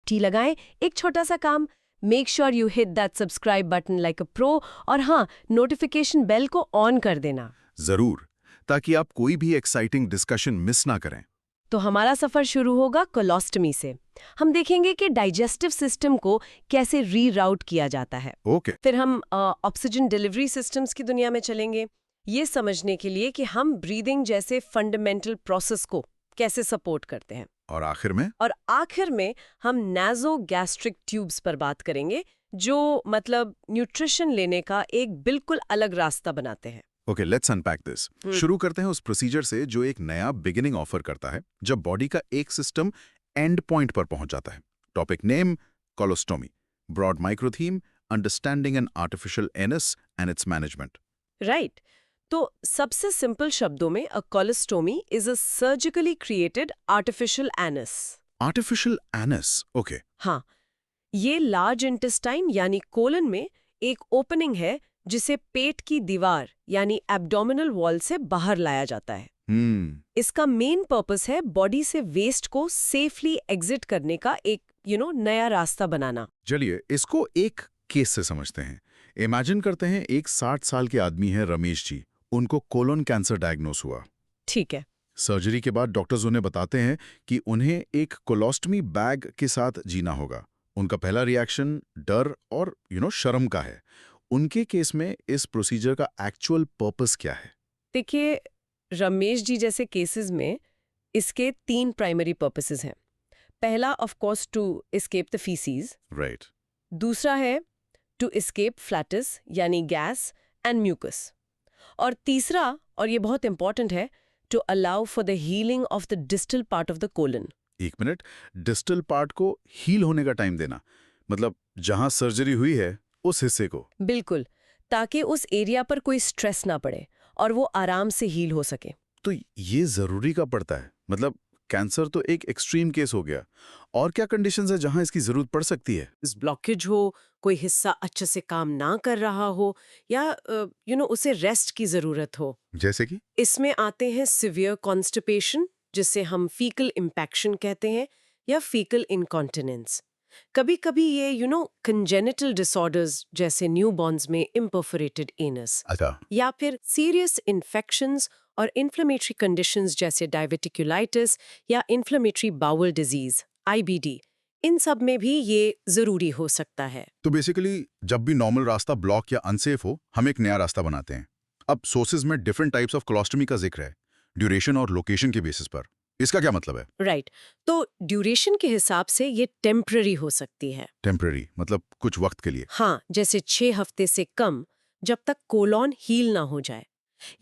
घंटी लगाएं। एक छोटा सा काम, make sure you hit that subscribe button like a pro, और हाँ, नोटिफिकेशन बेल को ऑन कर देना जरूर, ताकि आप कोई भी एक्साइटिंग डिस्कशन मिस ना करें। तो हमारा सफर शुरू होगा कोलोस्टमी से। हम देखेंगे कि डाइजेस्टिव सिस्टम को कैसे रीराउट किया जाता है। ओके। फिर हम ऑक्सीजन डिलीवरी सिस्टम्स की दुनिया में चलेंगे, ये समझने के लिए कि हम ब्रीदिंग जैसे फंडामेंटल प्रोसेस को कैसे सपोर्ट करते हैं। और आखिर में हम नाजो गैस्ट्रिक ट्यूब्स पर बात करेंगे, जो मतलब न्यूट्रिशन लेने का एक बिल्कुल अलग रास्ता बनाते हैं। Okay, let's unpack this. शुरू करते हैं उस प्रोसीजर से जो एक नया बिगिनिंग ऑफर करता है, जब बॉडी का एक सिस्टम एंड पॉइंट पर पहुंच जाता है। Topic name: colostomy. Broad micro theme: understanding an artificial anus and its management. Right. तो सबसे सिंपल शब्दों में, a colostomy is a surgically created artificial anus. Artificial anus, okay. हाँ, ये लार्ज इंटेस्टाइन यानी कोलन में एक ओपनिंग है जिसे पेट की दीवार यानी एब्डोमिनल वॉल से बाहर लाया जाता है। इसका मेन पर्पस है बॉडी से वेस्ट को सेफली एग्जिट करने का एक नया रास्ता बनाना। चलिए इसको एक केस से समझते हैं। इमेजिन करते हैं एक 60 साल के आदमी है, रमेश जी। उनको कोलोन कैंसर डायग्नोस हुआ। ठीक है। सर्जरी के बाद डॉक्टर्स उन्हें बताते हैं कि उन्हें एक कोलोस्टमी बैग के साथ जीना होगा। उनका पहला रिएक्शन डर और शर्म का है। उनके केस में इस प्रोसीजर का एक्चुअल पर्पस क्या है? देखिए, रमेश जी जैसे केसेस में इसके 3 प्राइमरी पर्पसेस हैं। पहला of course to escape the feces. Right. दूसरा है टू एस्केप फ्लैटस यानी गैस एंड म्यूकस। और तीसरा, और ये बहुत इंपॉर्टेंट है, to allow for the healing of the distal part of the colon. एक मिनट, डिस्टल पार्ट को हील होने का टाइम देना, मतलब जहां सर्जरी हुई है उस हिस्से को? बिल्कुल, ताकि उस एरिया पर कोई स्ट्रेस ना पड़े और वो आराम से हील हो सके। तो ये जरूरी का पड़ता है? मतलब कैंसर तो एक एक्सट्रीम केस हो गया, और क्या कंडीशंस है जहां इसकी जरूरत पड़ सकती है? इस ब्लॉकेज हो, कोई हिस्सा अच्छे से काम ना कर रहा हो, या उसे रेस्ट की जरूरत हो। जैसे कि इसमें आते हैं सिवियर कॉन्स्टिपेशन, जिसे हम फीकल इम्पैक्शन कहते हैं, या फीकल इनकॉन्टिनेंस। कभी कभी ये कंजेनिटल डिसऑर्डर्स जैसे न्यूबॉर्न्स में इम्परफोरेटेड एनस, अच्छा, या फिर सीरियस इन्फेक्शंस और इन्फ्लेमेटरी कंडीशंस जैसे डायबिटिकुलाइटिस या इन्फ्लेमेटरी बाउल डिजीज आईबीडी, इन सब में भी ये जरूरी हो सकता है। तो बेसिकली जब भी नॉर्मल रास्ता ब्लॉक या अनसेफ हो, हम एक नया रास्ता बनाते हैं। अब सोर्सेज में डिफरेंट टाइप्स ऑफ कोलोस्टमी का जिक्र है, ड्यूरेशन और लोकेशन के बेसिस पर। इसका क्या मतलब है? राइट। तो ड्यूरेशन के हिसाब से ये टेम्पररी हो सकती है। टेम्पररी मतलब कुछ वक्त के लिए? हाँ, जैसे 6 हफ्ते से कम, जब तक कोलॉन हील ना हो जाए,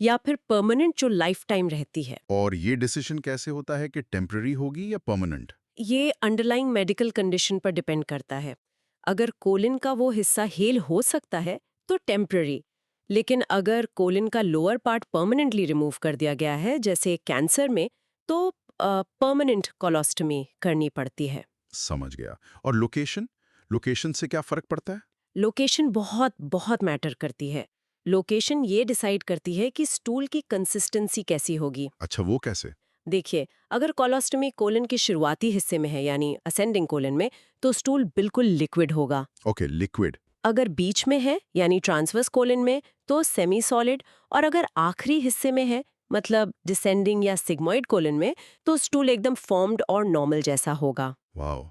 या फिर परमानेंट जो लाइफ टाइम रहती है। और ये डिसीजन कैसे होता है कि टेम्पररी होगी या परमानेंट? ये अंडरलाइंग मेडिकल कंडीशन पर डिपेंड करता है। अगर कोलिन का वो हिस्सा हील हो सकता है तो टेम्पररी, लेकिन अगर कोलिन का लोअर पार्ट परमानेंटली रिमूव कर दिया गया है, जैसे कैंसर में, तो परमानेंट कोलोस्टमी करनी पड़ती है। समझ गया। और लोकेशन? लोकेशन से क्या फर्क पड़ता है? लोकेशन बहुत बहुत मैटर करती है। लोकेशन ये डिसाइड करती है कि स्टूल की कंसिस्टेंसी कैसी होगी। अच्छा, वो कैसे? देखिए, अगर कोलोस्टमी कोलन के शुरुआती हिस्से में है यानी असेंडिंग कोलन में, तो स्टूल बिल्कुल लिक्विड होगा। Okay, liquid. अगर बीच में है यानी ट्रांसवर्स कोलन में, तो सेमी सॉलिड। और अगर आखिरी हिस्से में है, मतलब डिसेंडिंग या सिग्मोइड कोलन में, तो स्टूल एकदम फॉर्म्ड और नॉर्मल जैसा होगा। Wow,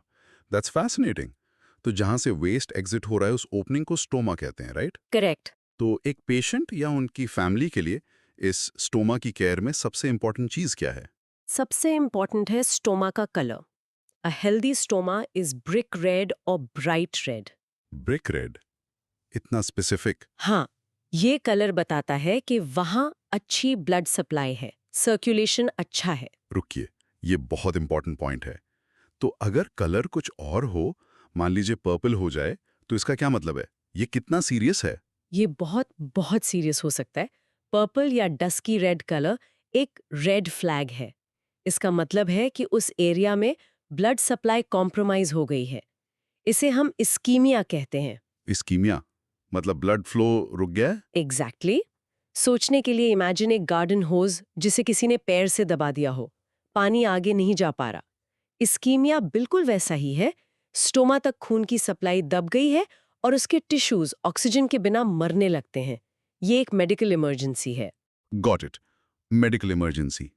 that's fascinating. तो जहां से वेस्ट एग्जिट हो रहा है उस ओपनिंग को स्टोमा कहते हैं, राइट? करेक्ट। तो एक पेशेंट या उनकी फैमिली के लिए इस स्टोमा की केयर में सबसे इंपॉर्टेंट चीज क्या है? सबसे इम्पॉर्टेंट है स्टोमा का colour. A healthy stoma is brick red और ब्राइट रेड। Brick red? इतना स्पेसिफिक? हाँ, ये कलर बताता है कि वहाँ अच्छी ब्लड सप्लाई है, सर्कुलेशन अच्छा है। रुकिए, ये बहुत इंपॉर्टेंट पॉइंट है। तो अगर कलर कुछ और हो, मान लीजिए पर्पल हो जाए, तो इसका क्या मतलब है? ये कितना सीरियस है? ये बहुत बहुत सीरियस हो सकता है। पर्पल या डस्की रेड कलर एक रेड फ्लैग है। इसका मतलब है कि उस एरिया में ब्लड सप्लाई कॉम्प्रोमाइज हो गई है। इसे हम इस्कीमिया कहते हैं। इस्कीमिया मतलब ब्लड फ्लो रुक गया है? एग्जैक्टली। सोचने के लिए इमेजिन एक गार्डन होज जिसे किसी ने पैर से दबा दिया हो, पानी आगे नहीं जा पा रहा। इस्कीमिया बिल्कुल वैसा ही है। स्टोमा तक खून की सप्लाई दब गई है और उसके टिश्यूज ऑक्सीजन के बिना मरने लगते हैं। ये एक मेडिकल इमरजेंसी है। Got it, medical emergency.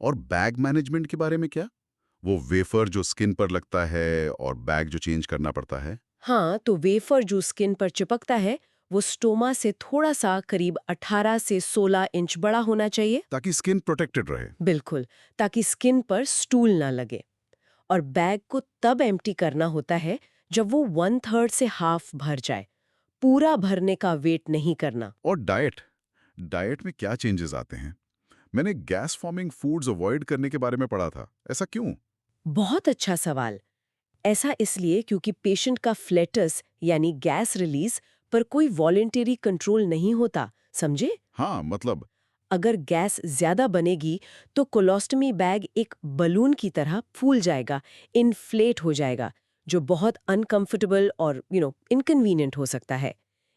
और बैग मैनेजमेंट के बारे में क्या? वो वेफर जो स्किन पर लगता है और बैग जो चेंज करना पड़ता है। हाँ, तो वेफर जो स्किन पर चिपकता है वो स्टोमा से थोड़ा सा करीब 18 से 16 इंच बड़ा होना चाहिए। ताकि स्किन प्रोटेक्टेड रहे। बिल्कुल, ताकि स्किन पर स्टूल ना लगे। और बैग को तब एम्प्टी करना होता है जब वो 1/3 से हाफ भर जाए। पूरा भरने का वेट नहीं करना। और डाइट में क्या चेंजेस आते हैं? मैंने गैस फॉर्मिंग फूड्स अवॉइड करने के बारे में पढ़ा था, ऐसा क्यों? बहुत अच्छा सवाल। ऐसा इसलिए क्योंकि पेशेंट का फ्लेटस यानी गैस रिलीज पर कोई वॉलेंटरी कंट्रोल नहीं होता, समझे? हाँ, मतलब अगर गैस ज्यादा बनेगी तो कोलोस्टमी बैग एक बलून की तरह फूल जाएगा, इन्फ्लेट हो जाएगा, जो बहुत अनकंफर्टेबल और इनकन्वीनियंट हो सकता है।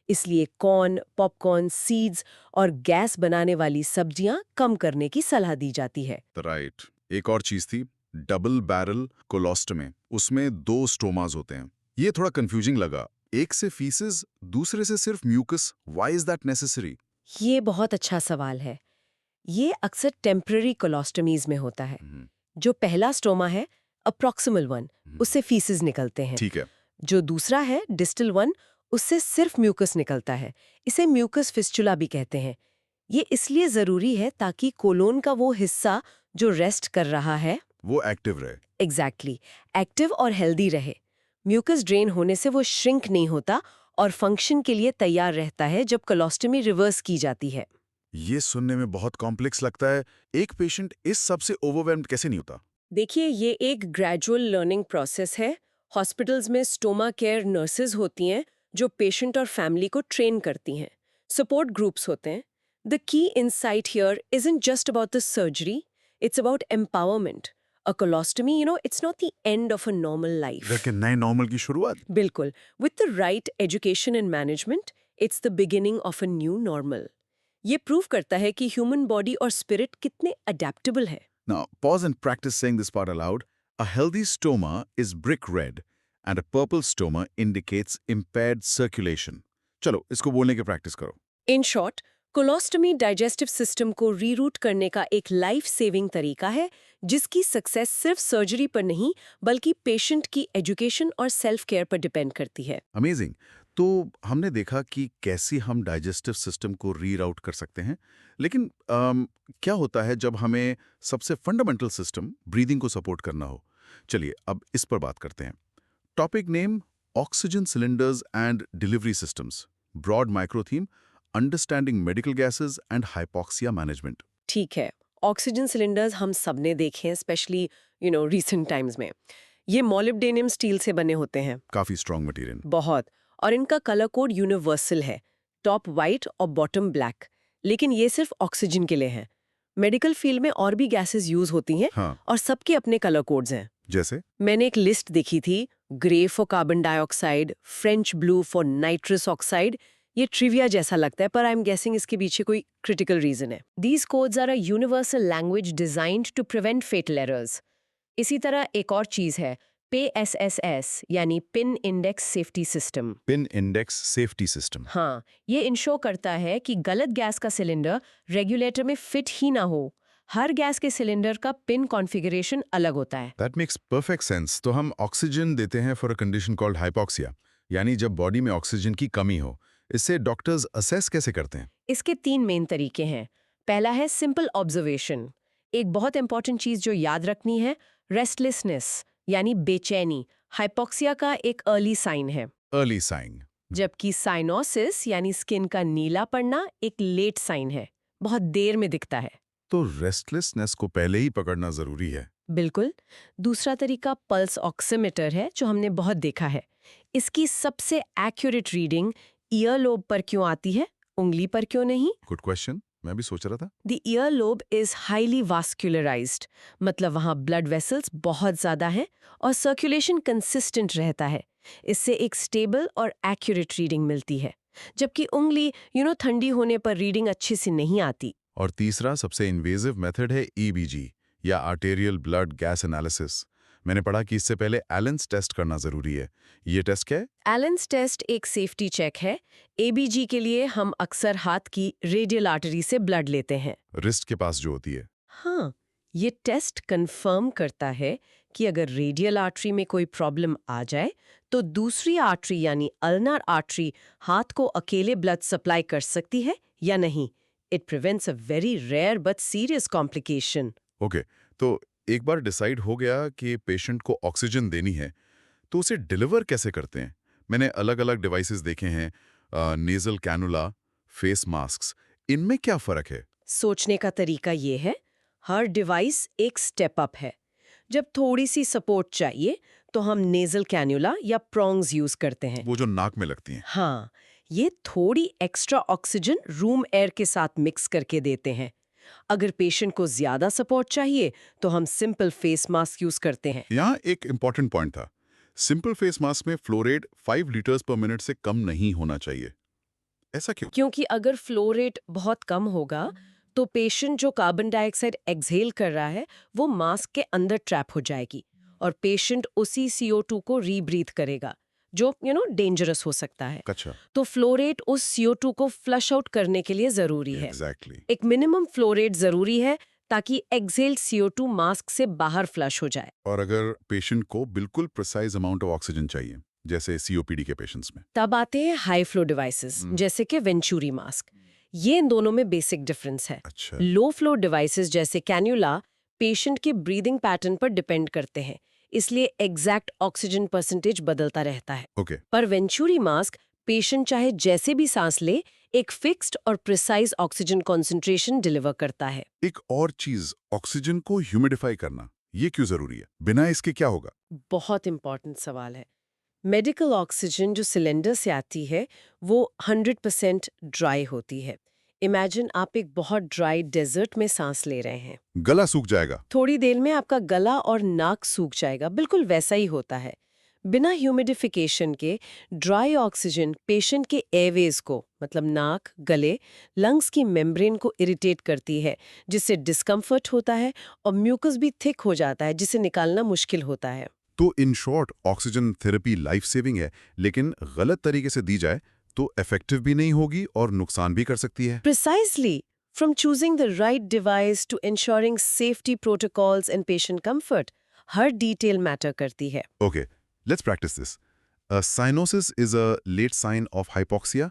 इसलिए कॉर्न, पॉपकॉर्न, सीड्स और गैस बनाने वाली सब्जियां कम करने की सलाह दी जाती है। राइट। एक और चीज थी, डबल बैरल कोलोस्टमी। उसमें 2 स्टोमास होते हैं। ये थोड़ा कंफ्यूजिंग लगा। एक से फीसेस, दूसरे से सिर्फ mucus. Why is that necessary? ये बहुत अच्छा सवाल है। ये अक्सर टेम्पररी कोलोस्टमीज में होता है। जो पहला स्टोमा है, अप्रॉक्सिमल वन, उससे फीसेस निकलते हैं। ठीक है। जो दूसरा है, डिस्टल वन, उससे सिर्फ म्यूकस निकलता है। इसे म्यूकस फिस्चुला भी कहते हैं। ये इसलिए जरूरी है ताकि कोलोन का वो हिस्सा जो रेस्ट कर रहा है वो एक्टिव रहे। एग्जैक्टली, एक्टिव और हेल्दी रहे। म्यूकस ड्रेन होने से वो श्रिंक नहीं होता और फंक्शन के लिए तैयार रहता है जब कोलोस्टमी रिवर्स की जाती है। ये सुनने में बहुत कॉम्प्लेक्स लगता है। एक पेशेंट इस सब से ओवरवेल्म्ड कैसे नहीं होता? देखिए, ये एक ग्रेजुअल लर्निंग प्रोसेस है। हॉस्पिटल्स में स्टोमा केयर नर्सेज होती हैं जो पेशेंट और फैमिली को ट्रेन करती हैं। सपोर्ट ग्रुप्स होते हैं। The key insight here isn't just about the surgery, it's about empowerment. A colostomy, it's not the end of a normal life. लेकिन नए नॉर्मल की शुरुआत। बिल्कुल, with the right education and management, it's the beginning of a new normal. ये prove करता है कि human body और स्पिरिट कितने अडेप्टेबल है। Now, pause and practice saying this part aloud. A healthy stoma is brick red, and a purple stoma indicates impaired circulation. चलो, इसको बोलने की प्रैक्टिस करो। In short, colostomy digestive system को reroute करने का एक लाइफ सेविंग तरीका है, जिसकी सक्सेस सिर्फ सर्जरी पर नहीं बल्कि पेशेंट की एजुकेशन और सेल्फ केयर पर डिपेंड करती है। अमेजिंग। तो हमने देखा कि कैसे हम डाइजेस्टिव सिस्टम को रीराउट कर सकते हैं, लेकिन क्या होता है जब हमें सबसे फंडामेंटल सिस्टम ब्रीदिंग को सपोर्ट करना हो? चलिए अब इस पर बात करते हैं। Topic name, oxygen cylinders and delivery systems. Broad micro theme, understanding medical gases and hypoxia management. ठीक है, ऑक्सीजन सिलेंडर्स हम सबने देखे हैं, स्पेशली रीसेंट टाइम्स में। ये मोलिब्डेनियम स्टील से बने होते हैं। काफी स्ट्रॉन्ग मटेरियल। बहुत। और इनका कलर कोड यूनिवर्सल है, टॉप वाइट और बॉटम ब्लैक। लेकिन ये सिर्फ ऑक्सीजन के लिए है। मेडिकल फील्ड में और भी गैसेस यूज होती हैं। हाँ। और सबके अपने कलर कोड्स हैं। जैसे? मैंने एक लिस्ट देखी थी, grey for carbon dioxide, French blue for nitrous oxide. ये ट्रिविया जैसा लगता है, पर आई एम गेसिंग इसके पीछे कोई क्रिटिकल रीजन है। These codes are a universal language designed to prevent fatal errors. इसी तरह एक और चीज है, PSSS यानी pin index safety system. Pin index safety system. हाँ, ये इंश्योर करता है कि गलत गैस का सिलेंडर रेगुलेटर में फिट ही ना हो। हर गैस के सिलेंडर का पिन कॉन्फ़िगरेशन अलग होता है। That makes perfect sense. तो हम ऑक्सीजन देते हैं for a condition called hypoxia, यानी जब बॉडी में ऑक्सीजन की कमी हो। इससे डॉक्टर्स असेस कैसे करते हैं? इसके 3 मेन तरीके हैं। पहला है सिंपल ऑब्जर्वेशन। एक बहुत इंपॉर्टेंट चीज जो याद रखनी है, रेस्टलेसनेस यानी बेचैनी हाइपोक्सिया का एक अर्ली साइन है। Early sign. जबकि साइनोसिस यानी स्किन का नीला पड़ना एक लेट साइन है, बहुत देर में दिखता है। तो रेस्टलेसनेस को पहले ही पकड़ना जरूरी है। बिल्कुल। दूसरा तरीका पल्स ऑक्सीमीटर है, जो हमने बहुत देखा है। इसकी सबसे एक्यूरेट रीडिंग ईयर लोब पर क्यों आती है, उंगली पर क्यों नहीं? गुड क्वेश्चन, मैं भी सोच रहा था। The ear lobe is highly vascularised, मतलब वहाँ ब्लड वेसल्स बहुत ज्यादा हैं और सर्कुलेशन कंसिस्टेंट रहता है। इससे एक स्टेबल और एक्यूरेट रीडिंग मिलती है। जबकि उंगली ठंडी होने पर रीडिंग अच्छे से नहीं आती। और तीसरा सबसे इन्वेजिव मेथड है EBG या आर्टेरियल ब्लड गैस एनालिसिस। मैंने पढ़ा कि इससे पहले एलेंस टेस्ट करना जरूरी है। ये टेस्ट क्या है? एलेंस टेस्ट एक सेफ्टी चेक है। एबीजी के लिए हम अक्सर हाथ की रेडियल आर्टरी से ब्लड लेते हैं। रिस्ट के पास जो होती है। हाँ, ये टेस्ट कंफर्म करता है कि अगर रेडियल आर्टरी में कोई प्रॉब्लम आ जाए तो दूसरी आर्टरी यानी अल्नर आर्टरी हाथ को अकेले ब्लड सप्लाई कर सकती है या नहीं। It prevents a very rare but serious complication. Okay, तो एक बार डिसाइड हो गया कि पेशेंट को ऑक्सीजन देनी है, तो उसे डिलीवर कैसे करते हैं? मैंने अलग-अलग डिवाइसेस देखे हैं, नेजल कैनुला, फेस मास्क्स, इनमें क्या फर्क है? सोचने का तरीका ये है, हर डिवाइस एक स्टेप अप है। जब थोड़ी सी सपोर्ट चाहिए तो हम नेजल कैन्युला या प्रोंग्स यूज करते हैं। वो जो नाक में लगती हैं। हाँ, ये थोड़ी एक्स्ट्रा ऑक्सीजन रूम एयर के साथ मिक्स करके देते हैं। अगर पेशेंट को ज्यादा सपोर्ट चाहिए तो हम सिंपल फेस मास्क यूज करते हैं। यहाँ एक इम्पॉर्टेंट पॉइंट था, सिंपल फेस मास्क में फ्लो रेट 5 लीटर्स पर मिनट से कम नहीं होना चाहिए। ऐसा क्यों? क्योंकि अगर फ्लो रेट बहुत कम होगा तो पेशेंट जो कार्बन डाइऑक्साइड एक्सहेल कर रहा है वो मास्क के अंदर ट्रैप हो जाएगी और पेशेंट उसी CO2 को रीब्रीथ करेगा, जो डेंजरस हो सकता है। अच्छा। तो फ्लो रेट उस CO2 को फ्लश आउट करने के लिए जरूरी है। एग्जैक्टली। एक मिनिमम फ्लो रेट जरूरी है ताकि एक्सहेल्ड CO2 मास्क से बाहर फ्लश हो जाए। और अगर पेशेंट को बिल्कुल प्रिसाइज अमाउंट ऑफ ऑक्सीजन चाहिए, जैसे COPD के पेशेंट्स में, तब आते हैं हाई फ्लो डिवाइसेस जैसे कि वेंचुरी मास्क। ये इन दोनों में बेसिक डिफरेंस है। अच्छा। लो फ्लो डिवाइसेस जैसे कैन्युला पेशेंट के ब्रीदिंग पैटर्न पर डिपेंड करते हैं, इसलिए एग्जैक्ट ऑक्सीजन परसेंटेज बदलता रहता है। ओके। पर वेंचुरी मास्क पेशेंट चाहे जैसे भी सांस ले एक फिक्स्ड और प्रिसाइज ऑक्सीजन कॉन्सेंट्रेशन डिलीवर करता है। एक और चीज, ऑक्सीजन को ह्यूमिडिफाई करना, ये क्यों जरूरी है? बिना इसके क्या होगा? बहुत इंपॉर्टेंट सवाल है। मेडिकल ऑक्सीजन जो सिलेंडर से आती है वो 100% ड्राई होती है। इमेजिन आप एक बहुत ड्राई डेजर्ट में सांस ले रहे हैं। गला सूख जाएगा। थोड़ी देर में आपका गला और नाक सूख जाएगा, बिल्कुल वैसा ही होता है। बिना ह्यूमिडिफिकेशन के ड्राई ऑक्सीजन पेशेंट के एयरवेज को, मतलब नाक, गले, लंग्स की मेम्ब्रेन को इरिटेट करती है, जिससे डिस्कम्फर्ट होता है और म्यूकस भी थिक हो जाता है, जिसे निकालना मुश्किल होता है। तो in short, oxygen therapy life saving है, लेकिन गलत तरीके से दी जाए तो इफेक्टिव भी नहीं होगी और नुकसान भी कर सकती है। Precisely. From choosing the right device to ensuring safety protocols and patient comfort, her detail matter करती है। Okay, let's practice this. Cyanosis is a late sign of hypoxia.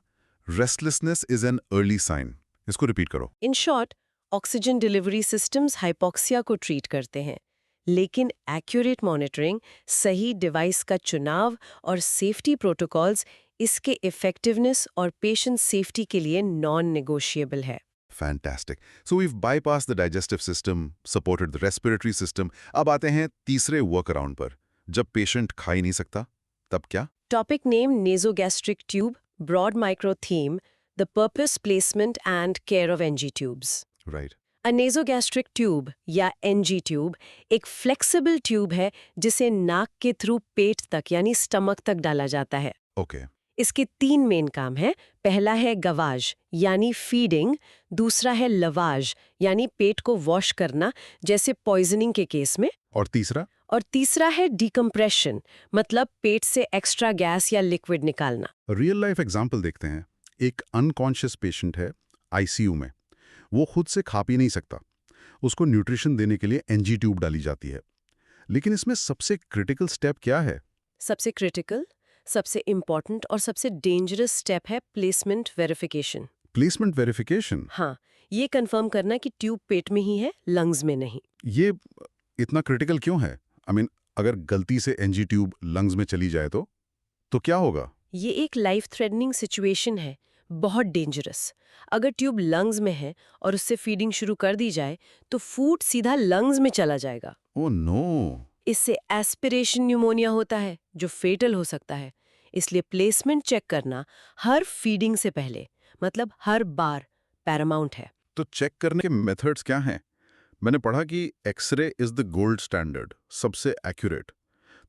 Restlessness is an early sign. इसको repeat करो। In short, oxygen delivery systems hypoxia को treat करते हैं, लेकिन accurate monitoring, सही device का चुनाव और सेफ्टी प्रोटोकॉल्स इसके इफेक्टिवनेस और पेशेंट सेफ्टी के लिए नॉन नेगोशिएबल है। Fantastic. So we've bypassed the digestive system, supported the respiratory system. अब आते हैं तीसरे वर्कअराउंड पर। जब पेशेंट खा ही नहीं सकता, तब क्या? Topic name nasogastric tube, broad micro theme, the purpose, placement and care of NG tubes. Right. A nasogastric tube या NG ट्यूब एक फ्लेक्सिबल ट्यूब है जिसे नाक के थ्रू पेट तक यानी स्टमक तक डाला जाता है। Okay. इसके 3 मेन काम हैं। पहला है गवाज यानी फीडिंग, दूसरा है लवाज यानी पेट को वॉश करना जैसे पॉइजनिंग के केस में, और तीसरा है डिकम्प्रेशन, मतलब पेट से एक्स्ट्रा गैस या लिक्विड निकालना। रियल लाइफ एग्जाम्पल देखते हैं। एक अनकॉन्शियस पेशेंट है ICU में, वो खुद से खा पी नहीं सकता, उसको न्यूट्रिशन देने के लिए NG ट्यूब डाली जाती है। लेकिन इसमें सबसे क्रिटिकल स्टेप क्या है? सबसे क्रिटिकल, सबसे इम्पॉर्टेंट और सबसे डेंजरस स्टेप है प्लेसमेंट वेरिफिकेशन। Placement verification? हाँ, ये कंफर्म करना कि ट्यूब पेट में ही है, लंग्स में नहीं। ये इतना क्रिटिकल क्यों है? अगर गलती से NG ट्यूब लंग्स में चली जाए तो क्या होगा? ये एक लाइफ थ्रेटनिंग सिचुएशन है, बहुत डेंजरस। अगर ट्यूब लंग्स में है और उससे फीडिंग शुरू कर दी जाए तो फूड सीधा लंग्स में चला जाएगा। Oh no! इससे एस्पिरेशन न्यूमोनिया होता है जो फेटल हो सकता है। इसलिए प्लेसमेंट चेक करना हर फीडिंग से पहले, मतलब हर बार, पैरामाउंट है। तो चेक करने के मेथड्स क्या हैं? मैंने पढ़ा कि X-ray is the gold standard, सबसे एक्यूरेट।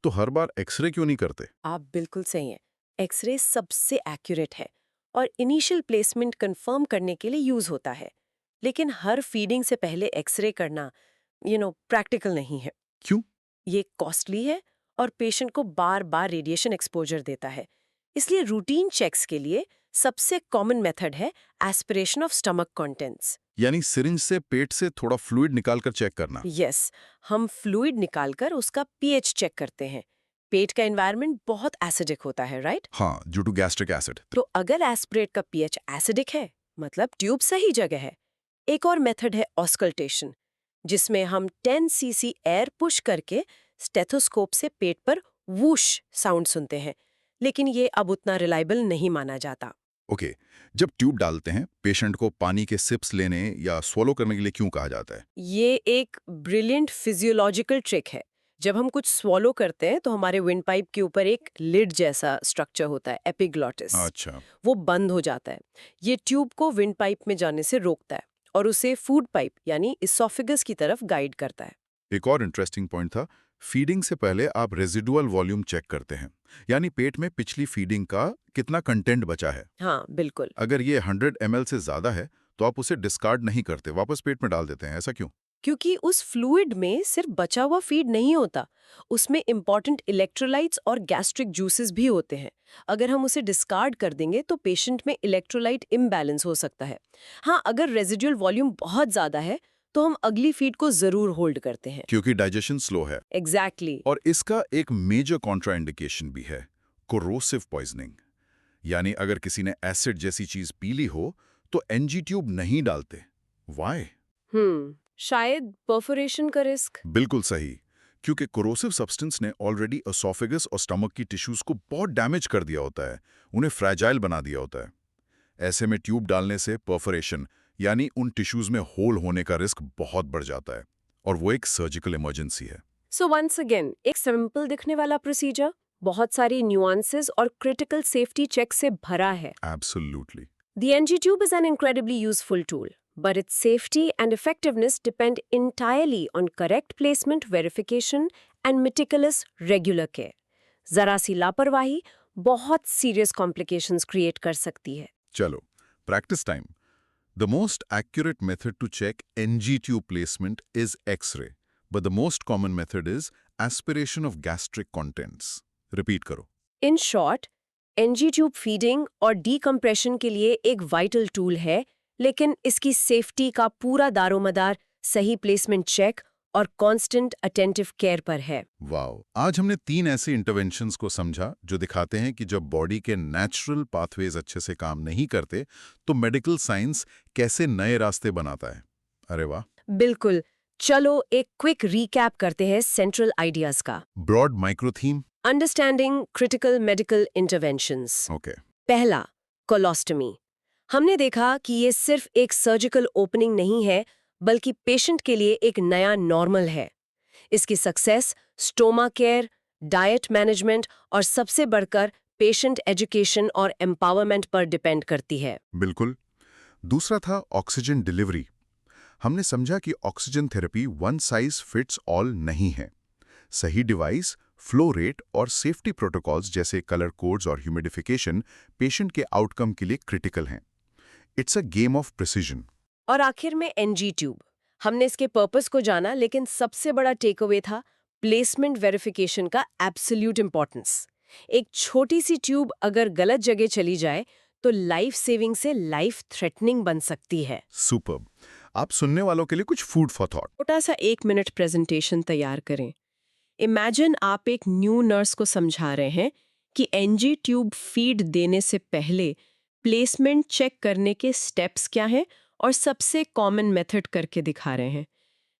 तो हर बार एक्सरे क्यों नहीं करते? आप बिल्कुल सही हैं। एक्सरे सबसे एक्यूरेट है और इनिशियल प्लेसमेंट कंफर्म करने के लिए यूज होता है। लेकिन हर फीडिंग से पहले एक्सरे करना प्रैक्टिकल नहीं है। क्यों? ये कॉस्टली है और पेशेंट को बार बार रेडिएशन एक्सपोजर देता है। इसलिए रूटीन चेक्स के लिए सबसे कॉमन मेथड है एस्पिरेशन ऑफ स्टमक कंटेंट्स। यानी सिरिंज से पेट से थोड़ा फ्लूइड निकालकर चेक करना। यस, हम फ्लूइड निकालकर उसका पीएच चेक करते हैं। पेट का एनवायरनमेंट बहुत एसिडिक होता है, राइट? हाँ, ड्यू टू गैस्ट्रिक एसिड। तो अगर एस्पिरेट का पीएच एसिडिक है, मतलब ट्यूब सही जगह है। एक और मेथड है ऑस्कल्टेशन, जिसमें हम 10 सीसी एयर पुश करके स्टेथोस्कोप से पेट पर वूश साउंड सुनते हैं, लेकिन ये अब उतना रिलायबल नहीं माना जाता। ओके, जब ट्यूब डालते हैं पेशेंट को पानी के सिप्स लेने या स्वलो करने के लिए क्यों कहा जाता है? ये एक ब्रिलियंट फिजियोलॉजिकल ट्रिक है। जब हम कुछ स्वॉलो करते हैं तो हमारे विंड पाइप के ऊपर एक लिड जैसा स्ट्रक्चर होता है, एपिग्लॉटिस। अच्छा। वो बंद हो जाता है। ये ट्यूब को विंड पाइप में जाने से रोकता है और उसे फूड पाइप यानी इसोफेगस की तरफ गाइड करता है। एक और इंटरेस्टिंग पॉइंट था, फीडिंग से पहले आप रेजिडुअल वॉल्यूम चेक करते हैं, यानी पेट में पिछली फीडिंग का कितना कंटेंट बचा है। हाँ, बिल्कुल। अगर ये 100 ml से ज्यादा है तो आप उसे डिस्कार्ड नहीं करते, वापस पेट में डाल देते हैं। ऐसा क्यों? क्योंकि उस फ्लूइड में सिर्फ बचा हुआ फीड नहीं होता, उसमें इंपॉर्टेंट इलेक्ट्रोलाइट्स और गैस्ट्रिक जूसेस भी होते हैं। अगर हम उसे डिस्कार्ड कर देंगे तो पेशेंट में इलेक्ट्रोलाइट इम्बैलेंस हो सकता है। हाँ, अगर रेजिडुअल वॉल्यूम बहुत ज्यादा है तो हम अगली फीड को जरूर होल्ड करते हैं, क्योंकि डाइजेशन स्लो है। एग्जैक्टली। और इसका एक मेजर कॉन्ट्राइंडिकेशन भी है, कोरोसिव पॉइजनिंग। यानी अगर किसी ने एसिड जैसी चीज पी ली हो तो एनजी ट्यूब नहीं डालते। व्हाई? शायद परफोरेशन का रिस्क। बिल्कुल सही, क्योंकि कोरोसिव सब्सटेंस ने ऑलरेडी एसोफेगस और स्टमक की टिश्यूज को बहुत डैमेज कर दिया होता है, उन्हें फ्रैजाइल बना दिया होता है। ऐसे में ट्यूब डालने से परफोरेशन यानी उन टिश्यूज में होल होने का रिस्क बहुत बढ़ जाता है, और वो एक सर्जिकल इमरजेंसी है। सो वंस अगेन, एक सिंपल दिखने वाला प्रोसीजर बहुत सारी न्यूआंसेस और क्रिटिकल सेफ्टी चेक से भरा है। Absolutely. The NG tube is an incredibly useful tool, but its safety and effectiveness depend entirely on correct placement, verification, and meticulous regular care. जरा सी लापरवाही बहुत serious complications create कर सकती है। चलो, practice time. The most accurate method to check NG tube placement is X-ray, but the most common method is aspiration of gastric contents. Repeat करो। In short, NG tube feeding और decompression के लिए एक vital tool है, लेकिन इसकी safety का पूरा दारोमदार सही प्लेसमेंट चेक और कांस्टेंट अटेंटिव केयर पर है। वाओ, आज हमने 3 ऐसे इंटरवेंशंस को समझा जो दिखाते हैं कि जब बॉडी के नेचुरल पाथवेज अच्छे से काम नहीं करते तो मेडिकल साइंस कैसे नए रास्ते बनाता है। अरे वाह। बिल्कुल। चलो एक क्विक रीकैप करते हैं सेंट्रल आइडियाज का। Broad micro theme. Understanding critical medical interventions. Okay. पहला, कोलोस्टमी। हमने देखा कि ये सिर्फ एक सर्जिकल ओपनिंग नहीं है, बल्कि पेशेंट के लिए एक नया नॉर्मल है। इसकी success stoma care, diet management और सबसे बढ़कर पेशेंट एजुकेशन और एम्पावरमेंट पर डिपेंड करती है। बिल्कुल। दूसरा था ऑक्सीजन डिलीवरी। हमने समझा कि oxygen therapy one size fits all नहीं है। सही डिवाइस, फ्लो रेट और सेफ्टी प्रोटोकॉल्स जैसे कलर कोड्स और ह्यूमिडिफिकेशन पेशेंट के आउटकम के लिए क्रिटिकल हैं। It's a game of precision. और आखिर में एनजी ट्यूब। हमने इसके पर्पस को जाना, लेकिन सबसे बड़ा टेक अवे था प्लेसमेंट वेरिफिकेशन का एब्सोल्यूट इंपॉर्टेंस। एक छोटी सी ट्यूब अगर गलत जगह चली जाए तो लाइफ सेविंग से लाइफ थ्रेटनिंग बन सकती है। सुपर्ब। आप सुनने वालों के लिए कुछ फूड फॉर थॉट। छोटा सा 1 मिनट प्रेजेंटेशन तैयार करें। इमेजिन आप एक न्यू नर्स को समझा रहे हैं कि एनजी ट्यूब फीड देने से पहले प्लेसमेंट चेक करने के स्टेप्स क्या हैं और सबसे कॉमन मेथड करके दिखा रहे हैं।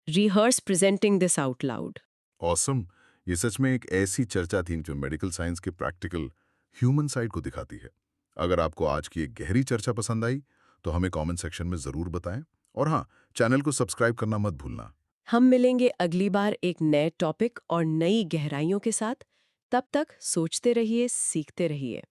Rehearse presenting this out loud. Awesome. ये सच में एक ऐसी चर्चा थी जो मेडिकल साइंस के प्रैक्टिकल ह्यूमन साइड को दिखाती है। अगर आपको आज की एक गहरी चर्चा पसंद आई तो हमें कमेंट सेक्शन में जरूर बताएं, और हाँ, चैनल को सब्सक्राइब करना मत भूलना। हम मिलेंगे अगली बार एक नए टॉपिक और नई गहराइयों के साथ। तब तक सोचते रहिए, सीखते रहिए।